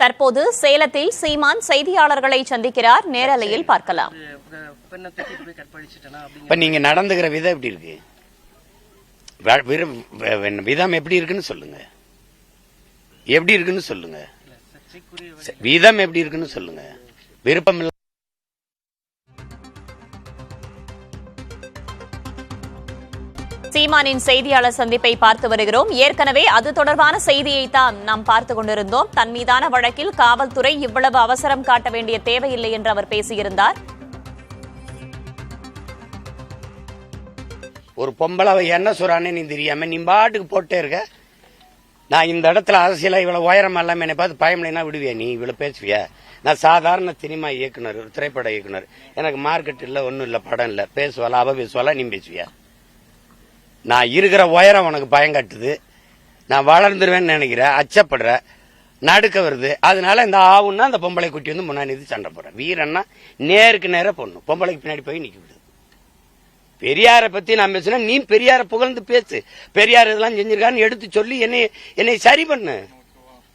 தற்போது சேலத்தில் சீமான் செய்தியாளர்களை சந்திக்கிறார். நேரலையில் பார்க்கலாம். இப்ப நீங்க நடந்துகிற விதம் எப்படி இருக்கு? விதம் எப்படி இருக்குன்னு சொல்லுங்க. எப்படி இருக்குன்னு சொல்லுங்க. விதம் எப்படி இருக்குன்னு சொல்லுங்க. விருப்பம் இல்ல. சீமானின் செய்தியாளர் சந்திப்பை பார்த்து வருகிறோம். ஏற்கனவே அது தொடர்பான செய்தியை தான் நாம் பார்த்துக் கொண்டிருந்தோம். தன் மீதான வழக்கில் காவல்துறை இவ்வளவு அவசரம் காட்ட வேண்டிய தேவையில்லை என்று அவர் பேசியிருந்தார். ஒரு பொம்பளை என்ன சொல்றான்னு நீ தெரியாம நீ பாட்டுக்கு போட்டே இருக்க. நான் இந்த இடத்துல அரசியல இவ்வளவு உயரம் இல்லாம என்னை பார்த்து பயமில்லைன்னா விடுவியா? நீ இவ்வளவு பேசுவியா? நான் சாதாரண சினிமா இயக்குனர், திரைப்பட இயக்குனர். எனக்கு மார்க்கெட் இல்ல, ஒன்னும் இல்ல, படம் இல்ல. பேசுவாளா அவ பேசுவாளா நீ பேசுவியா? நான் இருக்கிற உயரம் உனக்கு பயம் கட்டுது. நான் வளர்ந்துருவேன்னு நினைக்கிற, அச்சப்படுற, நடுக்க வருது. அதனால இந்த ஆவுன்னா அந்த பொம்பளை குட்டி வந்து முன்னாடி சண்டை போடுறேன். வீரன்னா நேருக்கு நேர பொண்ணு, பொம்பளைக்கு பின்னாடி போய் நிக்க விடுது. பெரியாரை பத்தி நான் பேசுனா நீ பெரியாரை புகழ்ந்து பேசு. பெரியார் இதெல்லாம் செஞ்சிருக்கான்னு எடுத்து சொல்லி என்னை சரி பண்ணு.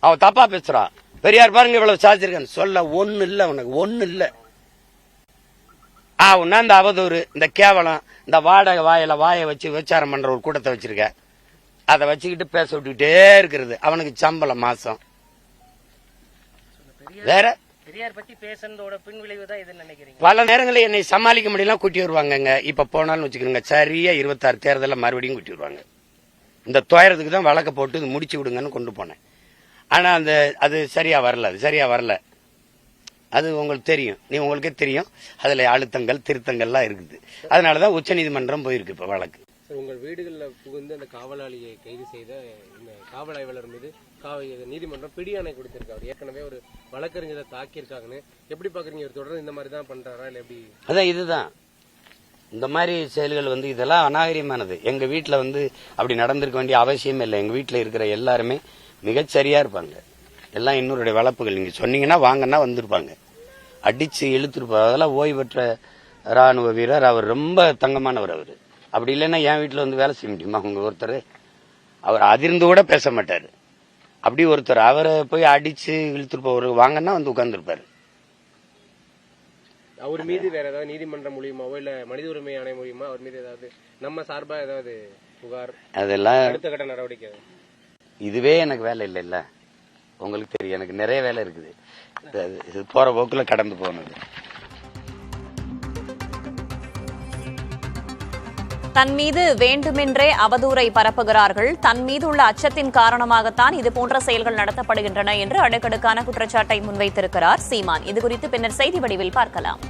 அவ தப்பா பேசுறா. பெரியார் பாருங்க இவ்வளவு சாதிச்சிருக்கான்னு சொல்ல ஒண்ணு இல்ல, உனக்கு ஒண்ணு இல்ல. ஆவுன்னா இந்த அவதூறு, இந்த கேவலம், இந்த வாடகை வாயை வச்சு விசாரம் பண்ற ஒரு கூட்டத்தை வச்சிருக்க. அதை வச்சுக்கிட்டு பேச விட்டுக்கிட்டே இருக்கிறது. அவனுக்கு சம்பளம் மாசம். வேற பல நேரங்களில் என்னை சமாளிக்க முடியல கூட்டி வருவாங்க. இப்ப போனாலும் வச்சுக்கோங்க, சரியா 26 தேர்தலில் மறுபடியும் கூட்டி வருவாங்க. இந்த துயரத்துக்கு தான் வழக்க போட்டு இது முடிச்சு விடுங்கன்னு கொண்டு போனேன். ஆனா அது சரியா வரல. அது உங்களுக்கு தெரியும், உங்களுக்கே தெரியும். அதுல அழுத்தங்கள் திருத்தங்கள்லாம் இருக்குது. அதனாலதான் உச்ச நீதிமன்றம் போயிருக்கு இப்ப வழக்கு. உங்கள் வீடுகளில் புகுந்து அந்த காவலாளியை கைது செய்த இந்த காவல் ஆய்வாளர் மீது நீதிமன்றம் பிடியாணை கொடுத்திருக்காரு. ஏற்கனவே ஒரு வழக்கறிஞரை தாக்கியிருக்காங்கன்னு எப்படி பாக்குறீங்க? தொடர்ந்து இந்த மாதிரி தான் பண்றாரா இல்ல எப்படி? அதான் இதுதான் இந்த மாதிரி செயல்கள் இதெல்லாம் அநாகரிகமானது. எங்க வீட்டுல அப்படி நடந்திருக்க வேண்டிய அவசியம் இல்லை. எங்க வீட்டுல இருக்கிற எல்லாருமே மிகச்சரியா இருப்பாங்க. எல்லாம் இன்னொருடைய வளர்ப்புகள். நீங்க சொன்னீங்கன்னா வாங்கன்னா வந்திருப்பாங்க. அடிச்சு இழுத்துருப்பாங்க. அதெல்லாம் ஓய்வு பெற்ற ராணுவ வீரர். அவர் ரொம்ப தங்கமானவர். அவரு அப்படி இல்லைன்னா என் வீட்டுல வேலை செய்ய முடியுமா? உங்க ஒருத்தர் அவர் அதிர்ந்து கூட பேச மாட்டாரு. அப்படி ஒருத்தர் அவரை போய் அடிச்சு இழுத்துருப்பவர் வாங்கன்னா உட்கார்ந்துருப்பாரு. அவர் மீது வேற ஏதாவது நீதிமன்றம் மூலியமாவோ இல்ல மனித உரிமை ஆணையம் மூலியமா அவர் மீது ஏதாவது நம்ம சார்பா ஏதாவது புகார், அதெல்லாம் அடுத்த கட்ட நடவடிக்கை? இதுவே எனக்கு வேலை இல்ல. உங்களுக்கு தெரியும், எனக்கு நிறைய வேலை இருக்குது. போற போக்குல கடந்து போனது. தன் மீது வேண்டுமென்றே அவதூறை பரப்புகிறார்கள். தன் மீது உள்ள அச்சத்தின் காரணமாகத்தான் இதுபோன்ற செயல்கள் நடத்தப்படுகின்றன என்று அடுக்கடுக்கான குற்றச்சாட்டை முன்வைத்திருக்கிறார் சீமான். இதுகுறித்து பின்னர் செய்தி வடிவில் பார்க்கலாம்.